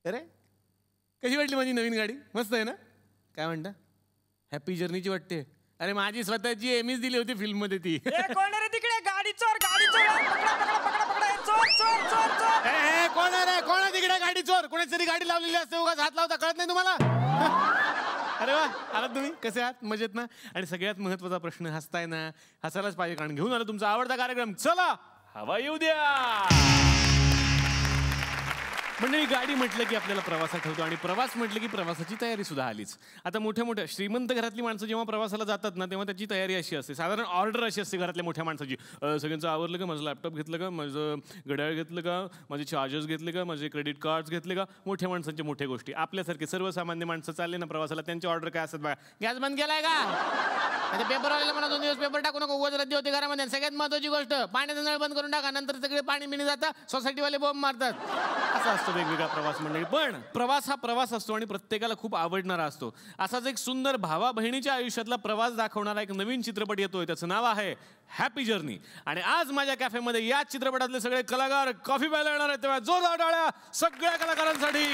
अरे कशी वाटली माझी नवीन गाडी? मस्त आहे ना? काय म्हणता? हॅपी जर्नीची वाटते? अरे माझी स्वतःची एमएस दिली होती फिल्म मध्ये ती. कोण रे तिकडे? गाडी चोर, गाडी चोर, पकडा पकडा पकडा पकडा, चोर चोर चोर चोर. ए कोण आहे रे? कोण आहे तिकडे गाडी चोर? कोणाची गाडी लावलेली असते उगाच हात लावता कळत नाही तुम्हाला? अरे वा, आलात तुम्ही? कसे आहात? मजेत ना? आणि सगळ्यात महत्वाचा प्रश्न, हसताय ना? हसायलाच पाहिजे, कारण घेऊन आलो तुमचा आवडता कार्यक्रम. चला हवा येऊ द्या. म्हणजे गाडी म्हटलं की आपल्याला प्रवासात ठेवतो, आणि प्रवास म्हटलं की प्रवासाची तयारी सुद्धा आलीच. आता मोठ्या मोठ्या श्रीमंत घरातली माणसं जेव्हा प्रवासाला जातात ना, तेव्हा त्याची तयारी अशी असते, साधारण ऑर्डर अशी असते घरातल्या मोठ्या माणसाची. सगळ्यांचं आवरलं का? माझं लॅपटॉप घेतलं का? माझं घड्याळ घेतलं का? माझे चार्जर्स घेतले का? माझे क्रेडिट कार्ड्स घेतले का? मोठ्या माणसांच्या मोठ्या गोष्टी. आपल्यासारखे सर्वसामान्य माणसं चालले ना प्रवासाला, त्यांचे ऑर्डर काय असतात बघा. गॅस बंद केलाय का? पेपर आलेला म्हणा, 2 दिवस पेपर टाकू नको, उगाच रद्दी होते घरामध्ये. सगळ्यात महत्वाची गोष्ट, पाण्याचा नळ बंद करून टाका, नंतर सगळे पाणी मिळून जातं, सोसायटीवाले बॉम्ब मारतात. असं असतं वेगवेगळा प्रवास मंडळी. पण प्रवास हा प्रवास असतो आणि प्रत्येकाला खूप आवडणारा असतो. असाच एक सुंदर भावा बहिणीच्या आयुष्यातला प्रवास दाखवणारा एक नवीन चित्रपट येतोय, त्याचं नाव आहे हॅपी जर्नी. आणि आज माझ्या कॅफेमध्ये या चित्रपटातले सगळे कलाकार कॉफी प्यायला येणार आहेत, तेव्हा जोरदार टाळ्या सगळ्या कलाकारांसाठी.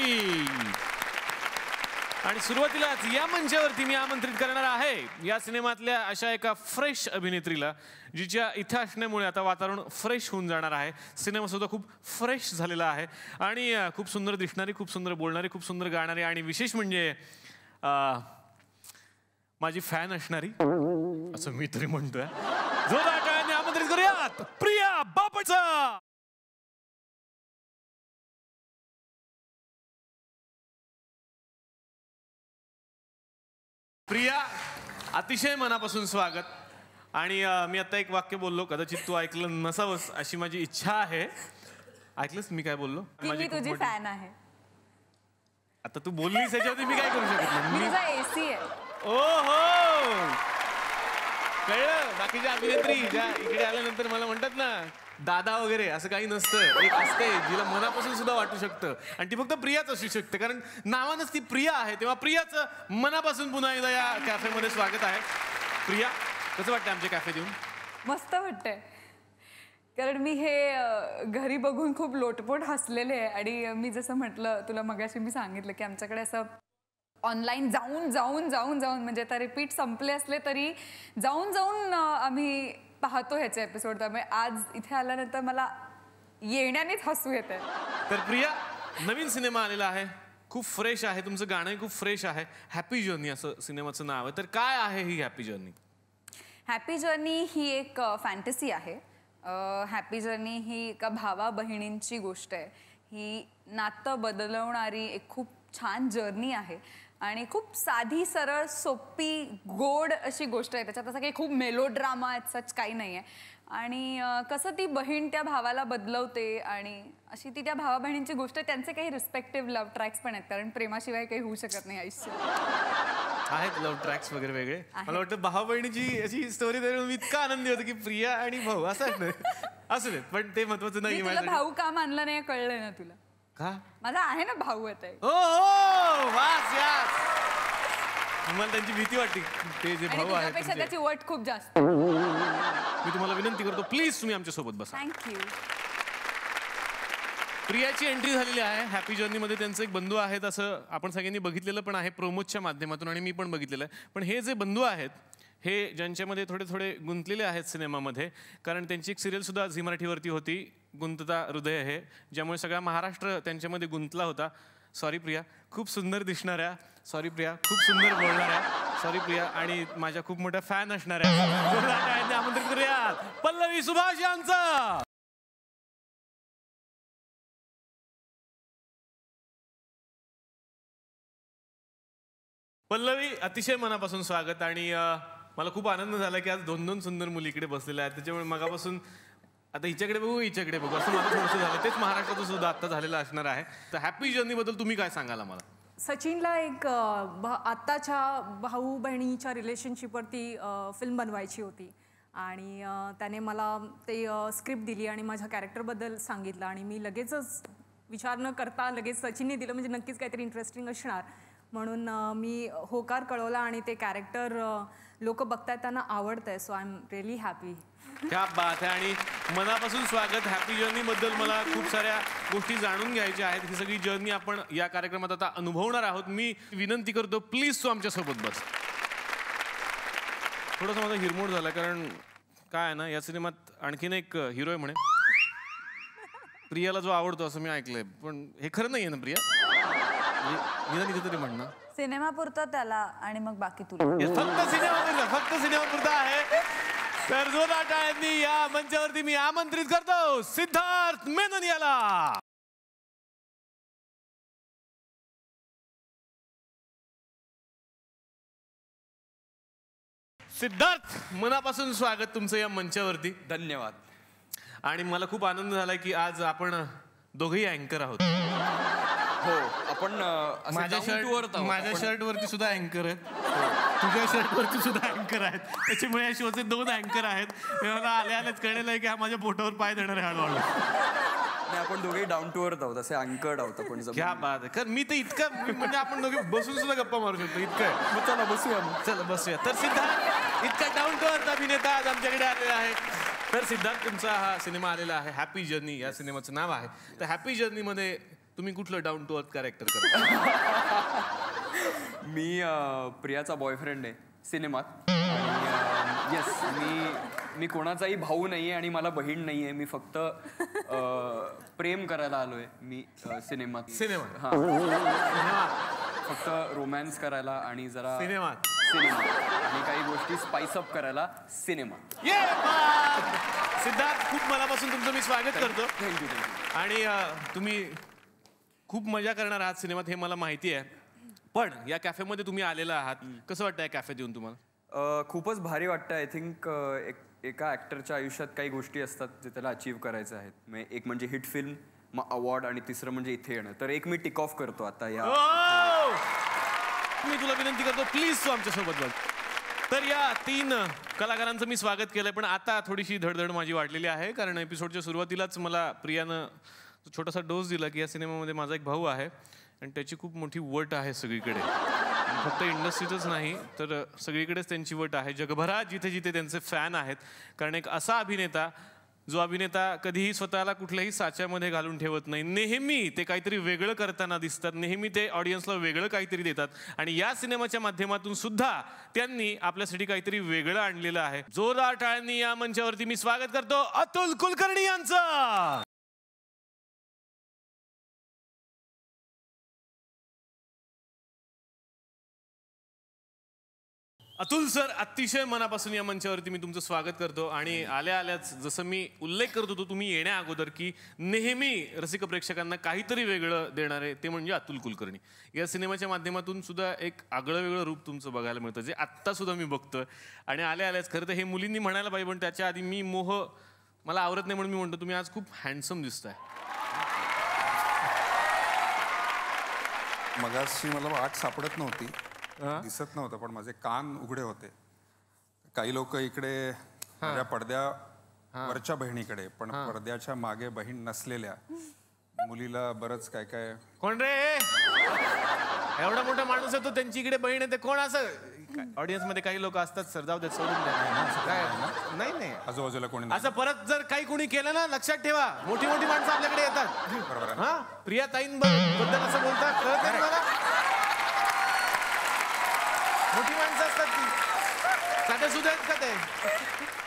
आणि सुरुवातीलाच या मंचावरती मी आमंत्रित करणार आहे या सिनेमातल्या अशा एका फ्रेश अभिनेत्रीला, जिच्या इथे असण्यामुळे आता वातावरण फ्रेश होऊन जाणार आहे. सिनेमा सुद्धा खूप फ्रेश झालेला आहे आणि खूप सुंदर दिसणारी, खूप सुंदर बोलणारी, खूप सुंदर गाणारी, आणि विशेष म्हणजे माझी फॅन असणारी, असं मी तरी म्हणतोय. जोरदार टाळ्यांनी आमंत्रित करूयात प्रिया बापटचा. प्रिया, अतिशय मनापासून स्वागत. आणि मी आता एक वाक्य बोललो, कदाचित तू ऐकलं नसावंस अशी माझी इच्छा आहे. ऐकलंस मी काय बोललो? मी तुझी फॅन आहे. आता तू बोललीस याच्यावरती मी काय करू शकत नाही. मी तुझा एसी आहे. ओहो, कळलं? बाकीच्या अभिनेत्री ज्या इकडे आल्यानंतर मला म्हणतात ना दादा वगैरे, असं काही नसतं. एक असते जिला मनापासून सुद्धा वाटू शकतं, आणि ती फक्त प्रियाच असू शकते, कारण नावानच ती प्रिया आहे. तेव्हा प्रियाचं मनापासून पुन्हा एकदा या कॅफेमध्ये स्वागत आहे. प्रिया, कसं वाटतं आमच्या कॅफेत येऊन? मस्त वाटतंय, कारण मी हे घरी बघून खूप लोटपोट हसलेले आहे. आणि मी जसं म्हटलं तुला मगाशी, मी सांगितलं की आमच्याकडे असं ऑनलाईन जाऊन जाऊन जाऊन जाऊन, म्हणजे आता रिपीट संपले असले तरी जाऊन जाऊन आम्ही पाहतो ह्याचे एपिसोड. त्यामुळे आज इथे आल्यानंतर मला येण्यानेच हसू येते. तर प्रिया, नवीन सिनेमा आलेला आहे, खूप फ्रेश आहे, तुमचं गाणंही खूप फ्रेश आहे. हॅपी जर्नी असं सिनेमाचं नाव आहे. तर काय आहे ही हॅपी जर्नी? हॅपी जर्नी ही एक फॅन्टसी आहे. हॅपी जर्नी ही एका भावा बहिणींची गोष्ट आहे. ही नातं बदलवणारी एक खूप छान जर्नी आहे, आणि खूप साधी सरळ सोपी गोड अशी गोष्ट आहे. त्याच्यात असं काही खूप मेलोड्रामा सच काही नाही आहे. आणि कसं ती बहीण त्या भावाला बदलवते, आणि अशी ती त्या भावा बहिणींची गोष्ट आहे. त्यांचे काही रिस्पेक्टिव्ह लव्ह ट्रॅक्स पण आहेत, कारण प्रेमाशिवाय काही होऊ शकत नाही आयुष्यात. आहेत लव्ह ट्रॅक्स वगैरे वेगळे. मला वाटतं भावा बहिणीची अशी स्टोरी मी इतका आनंदी होतो की प्रिया आणि भाऊ असं असू देत, पण ते महत्वाचं नाही. तुला भाऊ का मानला नाही कळलंय ना तुला? का? माझा आहे ना भाऊ आता. हो, वास यास. तुम्हाला त्यांची भीती वाटते, ते जे भाऊ आहेत त्याची वट खूप जास्त. मी तुम्हाला विनंती करतो, प्लीज तुम्ही आमच्या सोबत बसा. थँक्यू. प्रियाची एंट्री झालेली आहे हॅपी जर्नीमध्ये. त्यांचे एक बंधू आहेत, असं आपण सगळ्यांनी बघितलेलं पण आहे प्रोमोच्या माध्यमातून, आणि मी पण बघितलेलं आहे. पण हे जे बंधू आहेत, हे ज्यांच्यामध्ये थोडे थोडे गुंतलेले आहेत सिनेमामध्ये, कारण त्यांची एक सिरियल सुद्धा झी मराठीवरती होती, गुंतता हृदय हे, ज्यामुळे सगळा महाराष्ट्र त्यांच्यामध्ये गुंतला होता. सॉरी प्रिया, खूप सुंदर दिसणाऱ्या, सॉरी प्रिया, खूप सुंदर बोलणाऱ्या, सॉरी प्रिया, आणि माझ्या खूप मोठ्या फॅन असणाऱ्या आमंत्रित करूयात पल्लवी सुभाष यांचं. पल्लवी, अतिशय मनापासून स्वागत. आणि मला खूप आनंद झाला की आज 2 सुंदर मुली इकडे बसलेल्या आहेत. त्याच्यामुळे मगापासून आता हिच्याकडे बघू हिच्याकडे बघू असं मला थोडंसं झालं. तेच महाराष्ट्रातून सुद्धा आता झालेलं असणार आहे. तर हॅपी जर्नीबद्दल तुम्ही काय सांगाल आम्हाला? सचिनला एक आत्ताच्या भाऊ बहिणीच्या रिलेशनशिपवरती फिल्म बनवायची होती, आणि त्याने मला ते स्क्रिप्ट दिली आणि माझ्या कॅरेक्टरबद्दल सांगितलं, आणि मी लगेचच विचार न करता लगेच सचिनने दिलं, म्हणजे नक्कीच काहीतरी इंटरेस्टिंग असणार. म्हणून मी होकार कळवला आणि ते कॅरेक्टर लोक बघतायत, त्यांना आवडतंय. So I am really happy. क्या बात आहे. आणि मनापासून स्वागत. हॅपी जर्नी बद्दल मला खूप साऱ्या गोष्टी जाणून घ्यायच्या आहेत. ही सगळी जर्नी आपण या कार्यक्रमात आता अनुभवणार आहोत. मी विनंती करतो, प्लीज तू आमच्यासोबत बस. थोडासा माझा हिरमोड झाला, कारण काय आहे ना, या सिनेमात आणखीन एक हिरो आहे म्हणे, प्रियाला जो आवडतो असं मी ऐकलंय. पण हे खरं नाही आहे ना प्रिया? निदान इथे तरी म्हणणं सिनेमा पुरता त्याला आणि मग बाकी तुला. फक्त सिनेमा पुरता आहे. तर जोरदार टाळ्यांनी या मंचावरती मी आमंत्रित करतो सिद्धार्थ मेनन याला. सिद्धार्थ, मनापासून स्वागत तुमचं या मंचावरती. धन्यवाद. आणि मला खूप आनंद झाला की आज आपण दोघेही अँकर आहोत. हो, आपण माझ्या शर्ट वरती सुद्धा अँकर आहेत, तुझ्या शर्ट वरती सुद्धा अँकर आहेत. त्याच्यामुळे या शोचे 2 अँकर आहेत. मला आल्याच कळलेलं आहे की हा माझ्या पोटावर पाय देणार आहे हळूहळू. आपण दोघे डाऊन टू अर्थ आहोत, असे अँकर्ड आहोत आपण. क्या बात आहे. कारण मी तर इतकं म्हणजे आपण दोघे बसून सुद्धा गप्पा मारू शकतो इतकं आहे. मग चला बसूया. चला बसूया. तर सिद्धार्थ इतका डाऊन टू अर्थ अभिनेता आज आमच्याकडे आलेला आहे. तर सिद्धार्थ, तुमचा हा सिनेमा आलेला आहे हॅपी जर्नी, या सिनेमाचं नाव आहे. तर हॅपी जर्नीमध्ये तुम्ही कुठलं डाऊन टू अर्थ कॅरेक्टर करता? मी प्रियाचा बॉयफ्रेंड आहे सिनेमात. येस, मी कोणाचाही भाऊ नाही आहे आणि मला बहीण नाही आहे. मी फक्त प्रेम करायला आलोय मी सिनेमात. फक्त रोमॅन्स करायला आणि जरा सिनेमा आणि काही गोष्टी स्पाइस अप करायला सिनेमा. सिद्धार्थ, खूप मनापासून तुमचं मी स्वागत करतो. थँक्यू. आणि तुम्ही खूप मजा करणार आहात सिनेमात हे मला माहिती आहे. पण या कॅफेमध्ये तुम्ही आलेला आहात, कसं वाटतं या कॅफेत येऊन तुम्हाला? खूपच भारी वाटतं. आय थिंक एका ऍक्टरच्या आयुष्यात काही गोष्टी असतात जे त्याला अचीव्ह करायचे आहेत. एक म्हणजे हिट फिल्म, मग अवॉर्ड, आणि तिसरं म्हणजे इथे येणं. तर एक मी टिक ऑफ करतो आता या. मी तुला विनंती करतो, प्लीज तू आमच्यासोबत बघ. तर या 3 कलाकारांचं मी स्वागत केलंय. पण आता थोडीशी धडधड माझी वाढलेली आहे, कारण एपिसोडच्या सुरुवातीलाच मला प्रियानं छोटासा डोस दिला की या सिनेमामध्ये माझा एक भाऊ आहे आणि त्याची खूप मोठी वट आहे सगळीकडे. फक्त इंडस्ट्रीतच नाही तर सगळीकडेच त्यांची वट आहे, जगभरात जिथे जिथे त्यांचे फॅन आहेत. कारण एक असा अभिनेता, जो अभिनेता कधीही स्वतःला कुठल्याही साच्यामध्ये घालून ठेवत नाही. नेहमी ते काहीतरी वेगळं करताना दिसतात, नेहमी ते ऑडियन्सला वेगळं काहीतरी देतात. आणि या सिनेमाच्या माध्यमातून सुद्धा त्यांनी आपल्यासाठी काहीतरी वेगळं आणलेलं आहे. जोरदार टाळ्यांनी या मंचावरती मी स्वागत करतो अतुल कुलकर्णी यांचं. अतुल सर, अतिशय मनापासून या मंचावरती मी तुमचं स्वागत करतो. आणि आल्या आल्याच जसं मी उल्लेख करत होतो तुम्ही येण्या अगोदर की नेहमी रसिक प्रेक्षकांना काहीतरी वेगळं देणारे ते म्हणजे अतुल कुलकर्णी. या सिनेमाच्या माध्यमातून सुद्धा एक आगळं वेगळं रूप तुमचं बघायला मिळतं, जे आत्ता सुद्धा मी बघतोय. आणि आल्या आल्याच खरं तर हे मुलींनी म्हणायला पाहिजे, पण त्याच्या आधी मी मला आवरत नाही म्हणून मी म्हणतो तुम्ही आज खूप हँडसम दिसताय. मगाशी मला वाट सापडत नव्हती, दिसत नव्हतं, पण माझे कान उघडे होते. काही लोक इकडे माझ्या पडद्यावरच्या बहिणीकडे, पण पडद्याच्या मागे बहीण नसलेल्या मुलीला बरंच काय काय. कोण रे? एवढा मोठा माणूस आहे तो, त्यांची इकडे बहीण आहे, ते कोण? असं ऑडियन्स मध्ये काही लोक असतात सर, जाऊ देत, सोडून द्या. काय नाही आजूबाजूला कोणी असं परत जर काही कोणी केलं ना, लक्षात ठेवा, मोठी मोठी माणसं आपल्याकडे येतात. बरोबर. हा, प्रिया ताईंबद्दल असं बोलतात, कळत नाही मला? मोठी माणसं असतात ती, साधे सुद्धा का ते.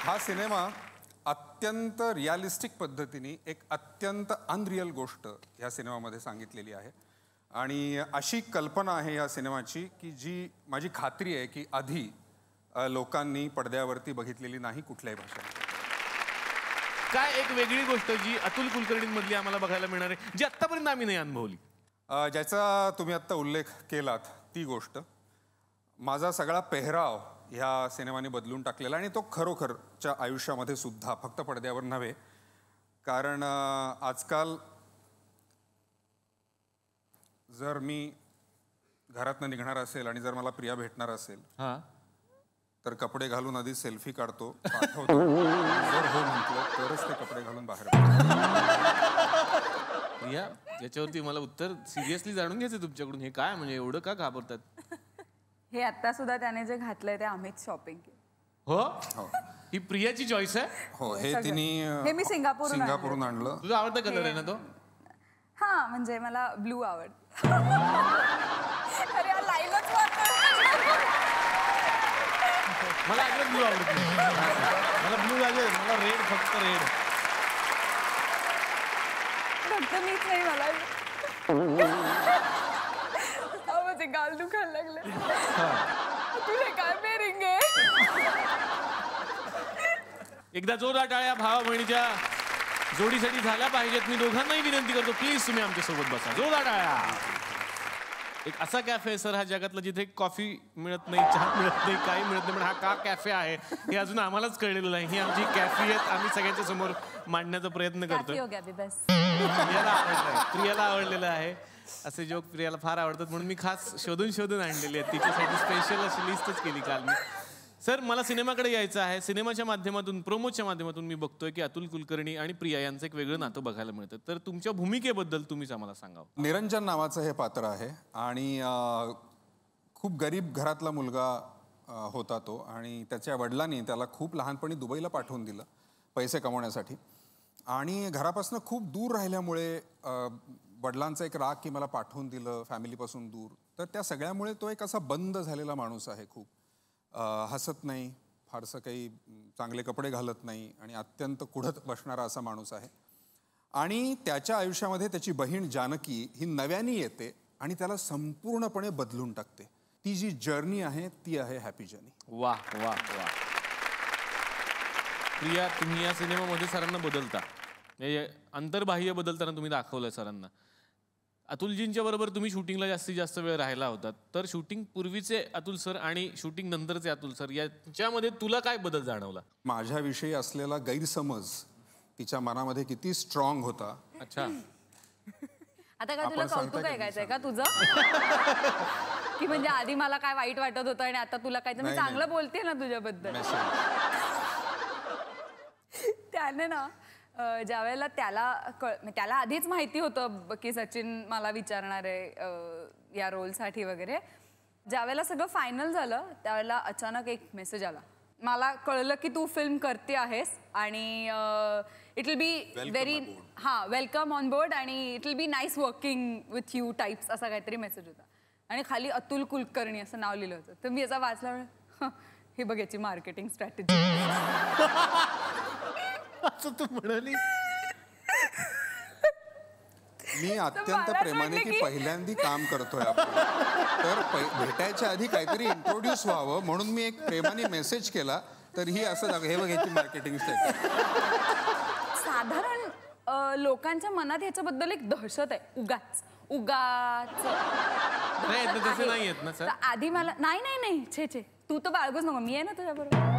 हा सिनेमा अत्यंत रिअलिस्टिक पद्धतीने एक अत्यंत अनरियल गोष्ट ह्या सिनेमामध्ये सांगितलेली आहे. आणि अशी कल्पना आहे या सिनेमाची की जी माझी खात्री आहे की आधी लोकांनी पडद्यावरती बघितलेली नाही कुठल्याही भाषेत. काय एक वेगळी गोष्ट जी अतुल कुलकर्णींमधली आम्हाला बघायला मिळणार आहे, जी आत्तापर्यंत आम्ही नाही अनुभवली. ज्याचा तुम्ही आत्ता उल्लेख केलात ती गोष्ट, माझा सगळा पेहराव ह्या सिनेमाने बदलून टाकलेला. आणि तो खरोखरच्या आयुष्यामध्ये सुद्धा, फक्त पडद्यावर नव्हे. कारण आजकाल जर मी घरातनं निघणार असेल आणि जर मला प्रिया भेटणार असेल तर कपडे घालून आधी सेल्फी काढतो, पाठवतो, जर हो म्हटलं तरच ते कपडे घालून बाहेर प्रिया याच्यावरती मला उत्तर सिरियसली जाणून घ्यायचं तुमच्याकडून. हे काय म्हणजे एवढं का घाबरतात? हे आता सुद्धा त्याने जे घातलंय ते आम्हीच शॉपिंग केलं. हो, ही प्रियाची चॉईस आहे. हो, हे तिने हे मी सिंगापूरहून सिंगापूरहून आणलं. तुझा आवडता कलर आहे ना तो? हा, म्हणजे मला ब्लू आवड. अरे हा लाईनच मला अजिबात ब्लू आवडत नाही. मला ब्लू लागेल, मला रेड, फक्त रेड. फक्त मीच नाही, मला माझे गाल दुखायला लागले. तुझे काय बेरिंग आहे? एकदा जोरदार टाळ्या भावा बहिणीच्या जोडीसाठी झाल्या पाहिजेत. मी दोघांनाही विनंती करतो, प्लीज तुम्ही आमच्या सोबत बसा. जोरदार टाळ्या. एक असा कॅफे आहे सर हा जगातला जिथे कॉफी मिळत नाही, चहा मिळत नाही, काही मिळत नाही, पण हा का कॅफे आहे हे अजून आम्हालाच कळलेलं नाही. ही आमची कॅफे आहेत, आम्ही सगळ्यांच्या समोर मांडण्याचा प्रयत्न करतोय. प्रियाला आवडलेलं आहे. असे जोक प्रियाला फार आवडतात म्हणून मी खास शोधून आणलेले आहेत. तिच्यासाठी स्पेशल अशी लिस्टच केली काल मी. सर मला सिनेमाकडे यायचं आहे. सिनेमाच्या माध्यमातून, प्रोमोच्या माध्यमातून मी बघतोय की अतुल कुलकर्णी आणि प्रिया यांचं एक वेगळं नातं बघायला मिळतं. तर तुमच्या भूमिकेबद्दल तुम्हीच आम्हाला सांगावं. निरंजन नावाचं हे पात्र आहे आणि खूप गरीब घरातला मुलगा होता तो आणि त्याच्या वडिलांनी त्याला खूप लहानपणी दुबईला पाठवून दिलं पैसे कमवण्यासाठी. आणि घरापासून खूप दूर राहिल्यामुळे वडिलांचा एक राग की मला पाठवून दिलं फॅमिलीपासून दूर. तर त्या सगळ्यामुळे तो एक असा बंद झालेला माणूस आहे. खूप हसत नाही, फारसं काही चांगले कपडे घालत नाही आणि अत्यंत कुढत बसणारा असा माणूस आहे. आणि त्याच्या आयुष्यामध्ये त्याची बहीण जानकी ही नव्याने येते आणि त्याला संपूर्णपणे बदलून टाकते. ती जी जर्नी आहे ती आहे हॅपी जर्नी. वा वा वा. प्रिया तुम्ही या सिनेमामध्ये सरांना बदलता, अंतर्बाह्य बदलताना तुम्ही दाखवलंय सरांना. अतुलजींच्या बरोबर तुम्ही शूटिंगला जास्तीत जास्त वेळ राहिला होता. तर शूटिंग पूर्वीचे अतुल सर आणि शूटिंग नंतरचे अतुल सर याच्यामध्ये तुला काय बदल जाणवला? माझ्याविषयी असलेला गैरसमज तिच्या मनामध्ये किती स्ट्रॉंग होता. अच्छा, आता काय तुला कौतुक ऐकायचंय का तुझं? की म्हणजे आधी मला काय वाईट वाटत होतं आणि आता तुला काय, तर मी चांगलं बोलते ना तुझ्याबद्दल. त्याने ना ज्या वेळेला त्याला आधीच माहिती होतं की सचिन मला विचारणार आहे या रोलसाठी वगैरे. ज्या वेळेला सगळं फायनल झालं त्यावेळेला अचानक एक मेसेज आला. मला कळलं की तू फिल्म करते आहेस आणि it will be very welcome on board आणि it will be nice working with you types असा काहीतरी मेसेज होता. आणि खाली अतुल कुलकर्णी असं नाव लिहिलं होतं. तर मी याचा वाचला, हे बघ याची मार्केटिंग स्ट्रॅटेजी. असं तू म्हणाली. मी अत्यंत प्रेमाने की पहिल्यांदा काम करतोय आपण, तर भेटायच्या आधी काहीतरी इंट्रोड्यूस व्हावं म्हणून मी एक प्रेमाने मेसेज केला. तर ही असं हे बघायची मार्केटिंग स्ट्रॅटेजी. साधारण लोकांच्या मनात ह्याच्याबद्दल एक दहशत आहे. उगाच तसे नाही येत ना सर. आधी मला नाही छे तू तर बाळगूच नको, मी आहे ना तुझ्याबरोबर.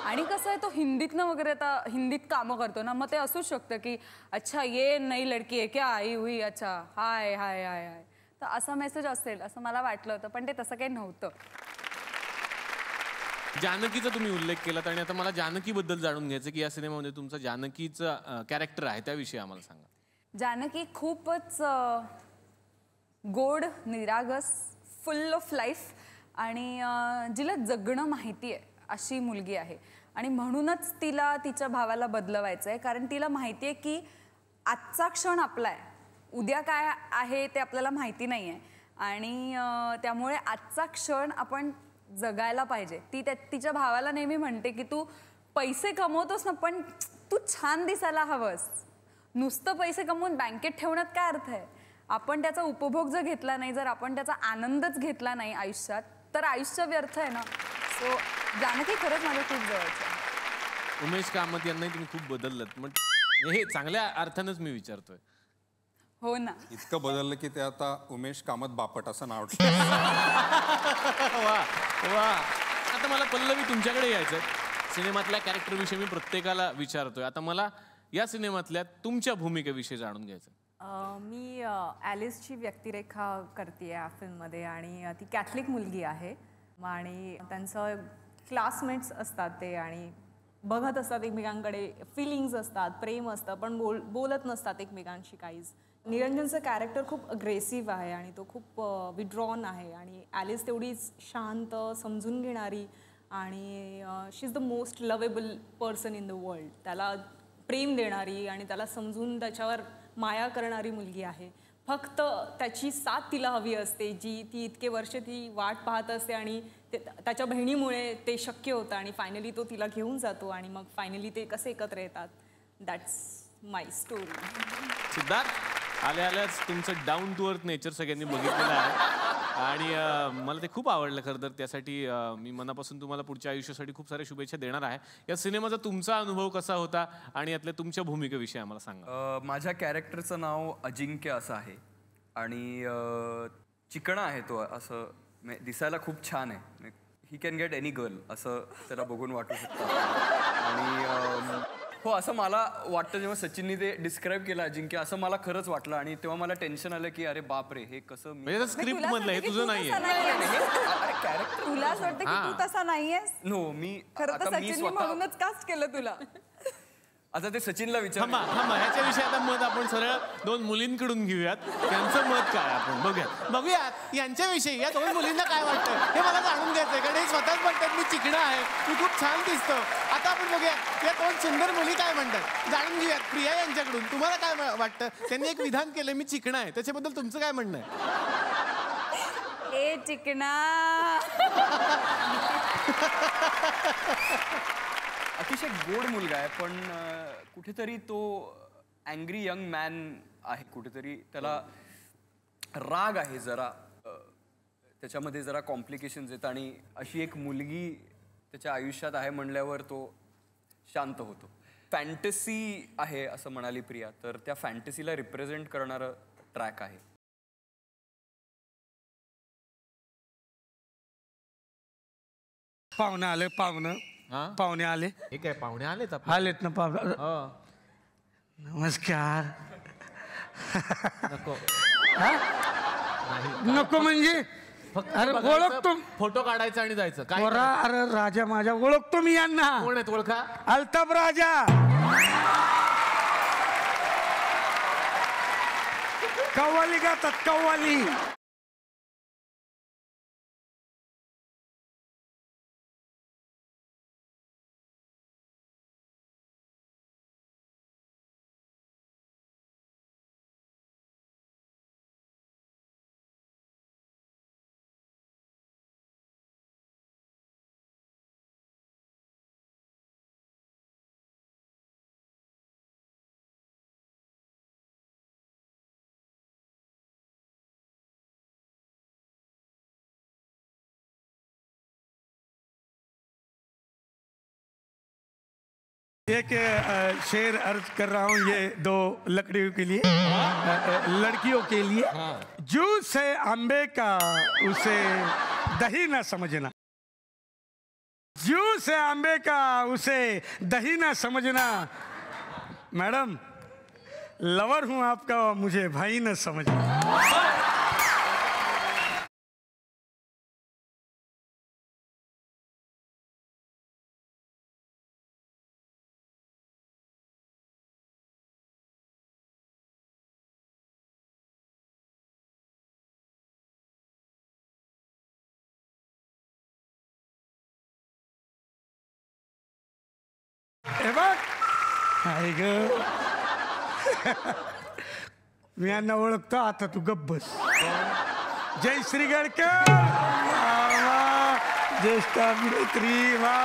आणि कसं आहे तो हिंदीतनं वगैरे आता हिंदीत कामं करतो ना, मग ते असूच शकतं की अच्छा ये नई लडकी आहे क्या आई हुई, अच्छा हाय हाय हाय हाय. तर असा मेसेज असेल असं मला वाटलं होतं, पण ते तसं काही नव्हतं. जानकीचा तुम्ही उल्लेख केलात आणि आता मला जानकीबद्दल जाणून घ्यायचं की या सिनेमामध्ये तुमचं जानकीचं कॅरेक्टर आहे त्याविषयी आम्हाला सांगा. जानकी खूपच गोड, निरागस, फुल ऑफ लाईफ आणि जिला जगणं माहिती आहे अशी मुलगी आहे. आणि म्हणूनच तिला तिच्या भावाला बदलवायचं आहे, कारण तिला माहिती आहे की आजचा क्षण आपला आहे, उद्या काय आहे ते आपल्याला माहिती नाही आहे. आणि त्यामुळे आजचा क्षण आपण जगायला पाहिजे. ती तिच्या भावाला नेहमी म्हणते की तू पैसे कमवतोस ना, पण तू छान दिसायला हवंस. नुसतं पैसे कमवून बँकेत ठेवण्यात काय अर्थ आहे? आपण त्याचा उपभोग जर घेतला नाही, जर आपण त्याचा आनंदच घेतला नाही आयुष्यात, तर आयुष्य व्यर्थ आहे ना. सो जानकी खरंच माझ्या खूप जवळचं आहे. उमेश कामत यांनाही तुम्ही खूप बदललत, मग हे चांगल्या अर्थानंच मी विचारतोय. हो ना, इतकं बदललं की ते आता उमेश कामत बापट असं नाव. वा वा. आता मला पल्लवी तुमच्याकडे यायचंय. सिनेमातल्या कॅरेक्टर विषयी मी प्रत्येकाला विचारतोय. आता मला या सिनेमातल्या तुमच्या भूमिकेविषयी जाणून घ्यायचं. मी ॲलिसची व्यक्तिरेखा करते या फिल्ममध्ये आणि ती कॅथलिक मुलगी आहे आणि त्यांचं क्लासमेट्स असतात ते आणि बघत असतात एकमेकांकडे, फिलिंग्स असतात, प्रेम असतं, पण बोलत नसतात एकमेकांशी काहीच. निरंजनचं कॅरेक्टर खूप अग्रेसिव्ह आहे आणि तो खूप विड्रॉन आहे आणि ॲलिस तेवढीच शांत, समजून घेणारी आणि she is the most lovable person in the world. त्याला प्रेम देणारी आणि त्याला समजून त्याच्यावर माया करणारी मुलगी आहे. फक्त त्याची साथ तिला हवी असते, जी ती इतके वर्ष ती वाट पाहत असते आणि त्याच्या बहिणीमुळे ते शक्य होतं आणि फायनली तो तिला घेऊन जातो आणि मग फायनली ते कसे एकत्र येतात. That's my story. सिद्धार्थ, आल्याच तुमचं डाऊन टू अर्थ नेचर सगळ्यांनी बघितलेलं आहे आणि मला ते खूप आवडलं. खरं तर त्यासाठी मी मनापासून तुम्हाला पुढच्या आयुष्यासाठी खूप साऱ्या शुभेच्छा देणार आहे. या सिनेमाचा तुमचा अनुभव कसा होता आणि यातल्या तुमच्या भूमिकेविषयी आम्हाला सांगा. माझ्या कॅरेक्टरचं नाव अजिंक्य असं आहे आणि चिकणा आहे तो. असं दिसायला खूप छान आहे. He can get any girl असं त्याला बघून वाटू शकतं. आणि हो, असं मला वाटतं जेव्हा सचिननी ते डिस्क्राईब केलं अजिंक्य, असं मला खरंच वाटलं आणि तेव्हा मला टेन्शन आलं की अरे बापरे, हे कसं म्हणजे स्क्रिप्ट मधलं हे तुझं नाहीये. कॅरेक्टर तुला असं वाटतं की तू तसा नाहीयेस? नो, मी खरं तर सचिनने म्हणूनच कास्ट केलं तुला. आता ते सचिनला विचार. थांबा, ह्याच्याविषयी आता मत आपण सरळ 2 मुलींकडून घेऊयात. त्यांचं मत काय आपण बघूयात यांच्याविषयी. या 2 मुलींना काय वाटतं हे मला जाणून घ्यायचंय, कारण हे स्वतःच म्हणतात मी चिकणा आहे, मी खूप छान दिसतो. आता आपण बघूयात या 2 सुंदर मुली काय म्हणतात, जाणून घेऊयात प्रिया यांच्याकडून. तुम्हाला काय वाटतं? त्यांनी एक विधान केलं मी चिकणा आहे, त्याच्याबद्दल तुमचं काय म्हणणं आहे? ए चिकणा. अतिशय गोड मुलगा आहे, पण कुठेतरी तो अँग्री यंग मॅन आहे. कुठेतरी त्याला राग आहे जरा, त्याच्यामध्ये जरा कॉम्प्लिकेशन्स आहेत आणि अशी एक मुलगी त्याच्या आयुष्यात आहे म्हणल्यावर तो शांत होतो. फॅन्टसी आहे असं म्हणाली प्रिया, तर त्या फॅन्टसीला रिप्रेझेंट करणारं ट्रॅक आहे. पाहुणे आले, पाहुणे आले. हे काय पाहुणे आलेत आलेत ना पाहुणे. नमस्कार. नको नको म्हणजे अरे ओळखतो, फोटो काढायचा आणि जायचं काय? अरे राजा माझ्या, ओळखतो मी यांना. कोण आहेत ओळखा? अल्ताफ राजा, कव्वाली गातात कव्वाली. एक शेर अर्ज कर रहा हूँ ये 2 लकड़ियों के लिए, लड़कियों के लिए. जूस है आंबे का उसे दही ना समझना, जूस है आंबे का उसे दही ना समझना. मैडम लवर हूँ आपका, मुझे भाई न समझना. आई ग मी यांना ओळखतो. आता तू गप्प बस. जयश्री गडकर, ज्येष्ठ अभिनेत्री. वा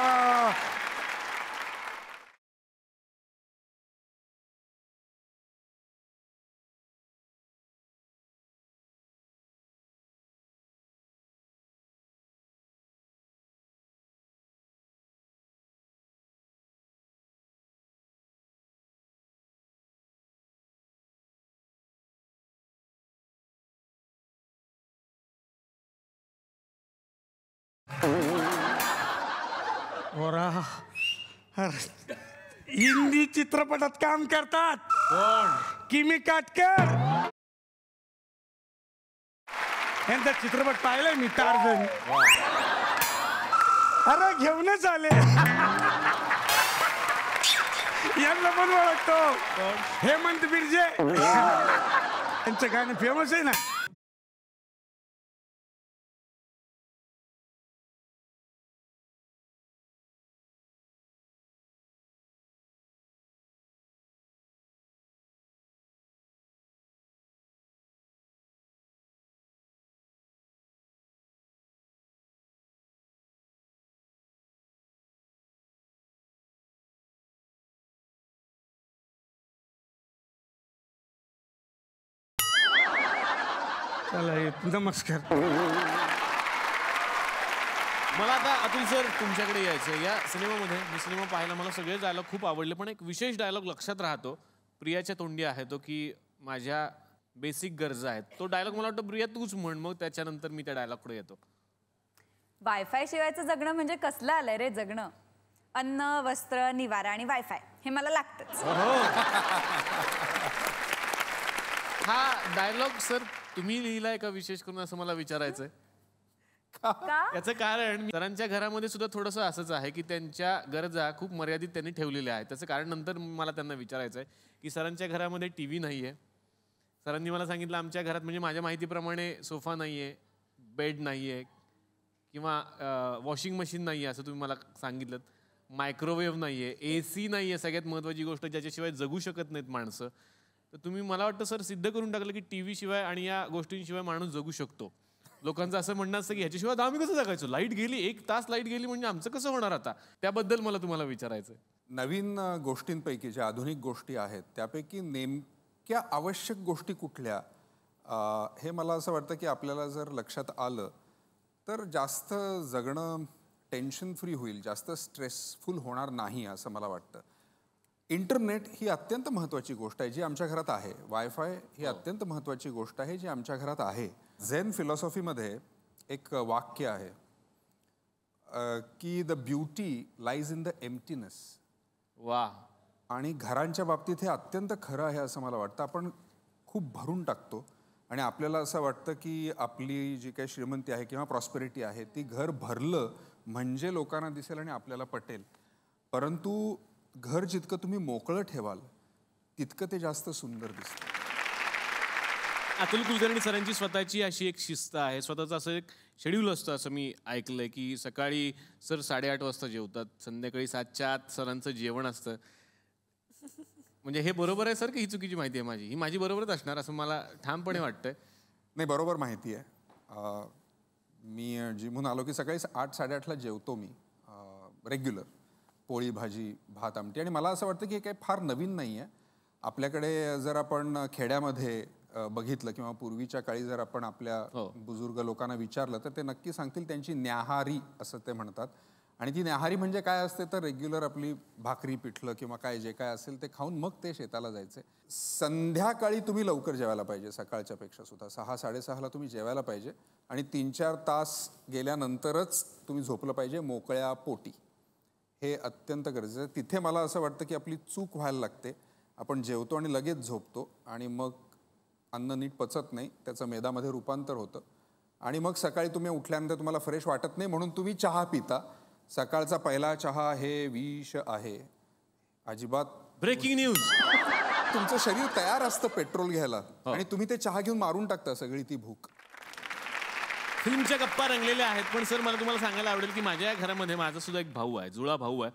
हिंदी चित्रपटात काम करतात. किमी काटकर यांचा चित्रपट पाहिलाय मी, टार्झन. अरे घेऊनच आले. यांना पण ओळखतो, हेमंत बिर्जे. त्यांचं गाणं फेमस आहे ना. चला नमस्कार. मला आता अतुल सर तुमच्याकडे यायचं. या सिनेमामध्ये मी सिनेमा पाहायला मला सगळे डायलॉग खूप आवडले, पण एक विशेष डायलॉग लक्षात राहतो. प्रियाच्या तोंडी आहे तो की माझ्या बेसिक गरजा आहेत. तो डायलॉग मला वाटतं प्रिया तूच म्हण, मग त्याच्यानंतर मी त्या डायलॉग पुढे येतो. वायफाय शिवायचं जगणं म्हणजे कसलं आलंय रे जगणं. अन्न, वस्त्र, निवारा आणि वायफाय हे मला लागतंच. हा डायलॉग सर तुम्ही लिहिलाय का विशेष करून असं मला विचारायचंय. का? याचं कारण सरांच्या घरामध्ये सुद्धा थोडंसं असंच आहे की त्यांच्या गरजा खूप मर्यादित त्यांनी ठेवलेल्या आहेत. त्याचं कारण नंतर मला त्यांना विचारायचं आहे की सरांच्या घरामध्ये TV नाही आहे. सरांनी मला सांगितलं आमच्या घरात म्हणजे माझ्या माहितीप्रमाणे सोफा नाही आहे, बेड नाही आहे किंवा वॉशिंग मशीन नाही आहे असं तुम्ही मला सांगितलं. मायक्रोवेव्ह नाही आहे, AC नाही आहे, सगळ्यात महत्त्वाची गोष्ट ज्याच्याशिवाय जगू शकत नाहीत माणसं. तर तुम्ही मला वाटतं सर सिद्ध करून टाकलं की TV शिवाय आणि या गोष्टींशिवाय माणूस जगू शकतो. लोकांचं असं म्हणणं असतं की ह्याच्याशिवाय आम्ही कसं जगायचो. लाईट गेली, 1 तास लाईट गेली म्हणजे आमचं कसं होणार आता. त्याबद्दल मला तुम्हाला विचारायचं आहे. नवीन गोष्टींपैकी ज्या आधुनिक गोष्टी आहेत त्यापैकी नेमक्या आवश्यक गोष्टी कुठल्या, हे मला असं वाटतं की आपल्याला जर लक्षात आलं तर जास्त जगणं टेन्शन फ्री होईल, जास्त स्ट्रेसफुल होणार नाही असं मला वाटतं. इंटरनेट ही अत्यंत महत्त्वाची गोष्ट आहे जी आमच्या घरात आहे. वायफाय ही अत्यंत महत्त्वाची गोष्ट आहे जी आमच्या घरात आहे. झेन फिलॉसॉफीमध्ये एक वाक्य आहे की the beauty lies in the emptiness. वा. आणि घरांच्या बाबतीत हे अत्यंत खरं आहे असं मला वाटतं. आपण खूप भरून टाकतो आणि आपल्याला असं वाटतं की आपली जी काही श्रीमंती आहे किंवा प्रॉस्पेरिटी आहे ती घर भरलं म्हणजे लोकांना दिसेल आणि आपल्याला पटेल. परंतु घर जितकं तुम्ही मोकळं ठेवाल तितकं ते जास्त सुंदर दिसतं. अतुल कुलकर्णी सरांची स्वतःची अशी एक शिस्त आहे, स्वतःचं असं एक शेड्यूल असतं असं मी ऐकलंय की सकाळी सर 8:30 वाजता जेवतात, संध्याकाळी 7च्या आत सरांचं जेवण असतं. म्हणजे हे बरोबर आहे सर की ही चुकीची माहिती आहे माझी? ही माझी बरोबरच असणार असं मला ठामपणे वाटतंय. नाही, बरोबर माहिती आहे. मी जिमून आलो की सकाळी 8-8:30ला जेवतो मी रेग्युलर. पोळी भाजी भात आमटी. आणि मला असं वाटतं की हे काही फार नवीन नाही आहे. आपल्याकडे जर आपण खेड्यामध्ये बघितलं किंवा पूर्वीच्या काळी जर आपण आपल्या बुजुर्ग लोकांना विचारलं तर ते नक्की सांगतील त्यांची न्याहारी असं ते म्हणतात. आणि ती न्याहारी म्हणजे काय असते तर रेग्युलर आपली भाकरी पिठलं किंवा काय जे काय असेल ते खाऊन मग ते शेताला जायचे. संध्याकाळी तुम्ही लवकर जेवायला पाहिजे, सकाळच्या पेक्षा सुद्धा 6-6:30ला तुम्ही जेवायला पाहिजे आणि 3-4 तास गेल्यानंतरच तुम्ही झोपलं पाहिजे मोकळ्या पोटी. हे अत्यंत गरजेचं आहे. तिथे मला असं वाटतं की आपली चूक व्हायला लागते. आपण जेवतो आणि लगेच झोपतो आणि मग अन्न नीट पचत नाही, त्याचं मेदामध्ये रूपांतर होतं आणि मग सकाळी तुम्ही उठल्यानंतर तुम्हाला फ्रेश वाटत नाही म्हणून तुम्ही चहा पिता. सकाळचा पहिला चहा हे विष आहे. अजिबात. Breaking news. तुमचं शरीर तयार असतं पेट्रोल घ्यायला आणि तुम्ही ते चहा घेऊन मारून टाकता सगळी ती भूक. फिल्मच्या गप्पा रंगलेल्या आहेत, पण सर मला तुम्हाला सांगायला आवडेल की माझ्या घरामध्ये माझा सुद्धा एक भाऊ आहे, जुळा भाऊ आहे.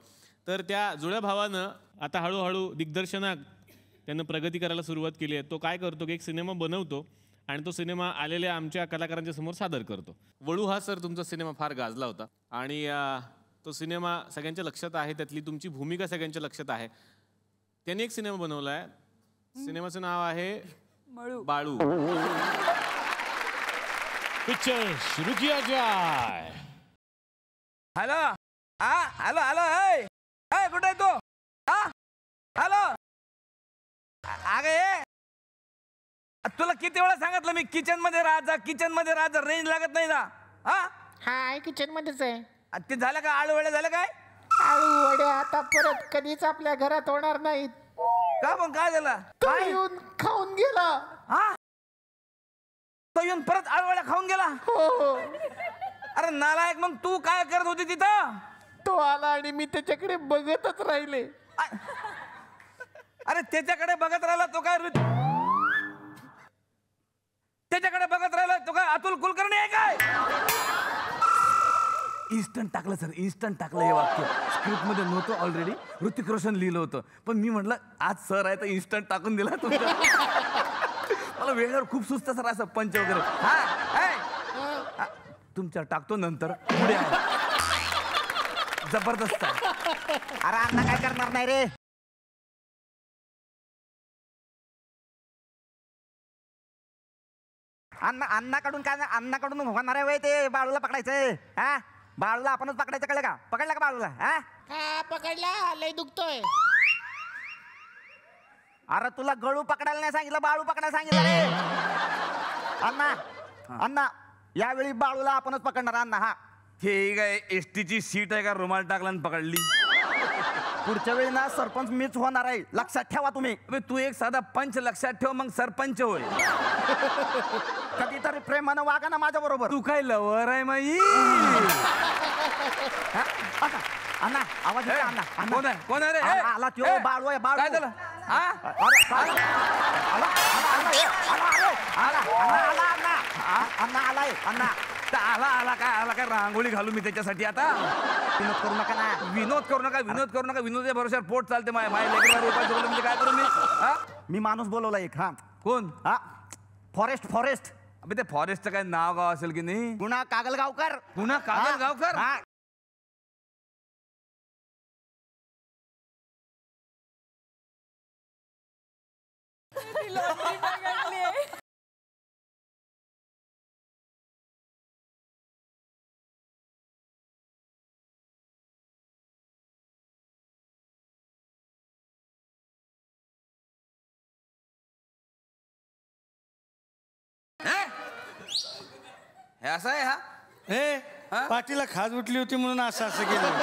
तर त्या जुळ्या भावानं आता हळूहळू दिग्दर्शनात त्यानं प्रगती करायला सुरुवात केली आहे. तो काय करतो की एक सिनेमा बनवतो आणि तो सिनेमा आलेल्या आमच्या कलाकारांच्या समोर सादर करतो. वळू हा सर तुमचा सिनेमा फार गाजला होता आणि तो सिनेमा सगळ्यांच्या लक्षात आहे, त्यातली तुमची भूमिका सगळ्यांच्या लक्षात आहे. त्याने एक सिनेमा बनवला आहे, सिनेमाचं नाव आहे बाळू. पिक्चर शुरू किया जाए. हॅलो हॅलो हॅलो कुठे आहे तू? हॅलो अगे तुला किती वेळा सांगितलं मी किचन मध्ये राहा, किचन मध्ये राहा, रेंज लागत नाही ना. हाय किचन मध्येच आहे. ते झालं का? आळू वड्या झालं काय? आळू वड्या आता परत कधीच आपल्या घरात होणार नाहीत. का पण काय झालं? तो येऊन खाऊन गेला. तो येऊन परत आळू वड्या खाऊन गेला? हो. अरे नालायक, मग तू काय करत होती तिथं? तो आला आणि मी त्याच्याकडे बघतच राहिले. अरे त्याच्याकडे बघत राहिला तो काय त्याच्याकडे बघत राहिला तो काय अतुल कुलकर्णी आहे काय? इन्स्टंट टाकलं सर, इन्स्टंट टाकलं हे वाक्य. स्क्रिप्ट मध्ये नव्हतं ऑलरेडी, ऋतिक रोशन लिहिलं होतं, पण मी म्हटलं आज सर आहे तर इन्स्टंट टाकून दिला तुमच्या. मला वेळेवर खूप सुस्त सर असं पंच वगैरे. हा तुमच्या टाकतो नंतर. पुढे आहे जबरदस्त आहे. अरे अण्णा काय करणार नाही रे. अण्णाकडून काय अण्णाकडून होणार आहे ते बाळूला पकडायचंय. हा बाळूला आपणच पकडायचं, कळलं का? पकडला का बाळूला? हा पकडला, लय दुखतोय. अरे तुला गळू पकडायला नाही सांगितलं, बाळू पकडायला सांगितलं रे. अण्णा अण्णा यावेळी बाळूला आपणच पकडणार अण्णा. हा हे काय एसटीची सीट आहे का रुमाल टाकला आणि पकडली? पुढच्या वेळी ना सरपंच मीच होणार आहे, लक्षात ठेवा तुम्ही. तू एक साधा पंच लक्षात ठेव, मग सरपंच होय. कधीतरी प्रेमानं वागा ना माझ्या बरोबर. तू काय लवर आहे माई? अण्णा आवाज येतोय अण्णा. कोण आहे? कोण आहे रे? आला त्यो बाळू आहे. बाळू काय झालं? अण्णा आलाय. अण्णा आला काय रांगोळी घालू मी त्याच्यासाठी आता? विनोद करू नका ना. विनोद करू नका. विनोद भरोश्यावर पोट चालते माझ्या म्हणजे काय करू मी माणूस बोलवला एक. हा कोण? हा फॉरेस्ट. अबे ते फॉरेस्टचं काय नाव गाव असेल की नाही? पुन्हा कागलगावकर. पुन्हा कागलगावकर? हा हे असं आहे. हा हे पाठीला खाज उठली होती म्हणून असं असं केलं.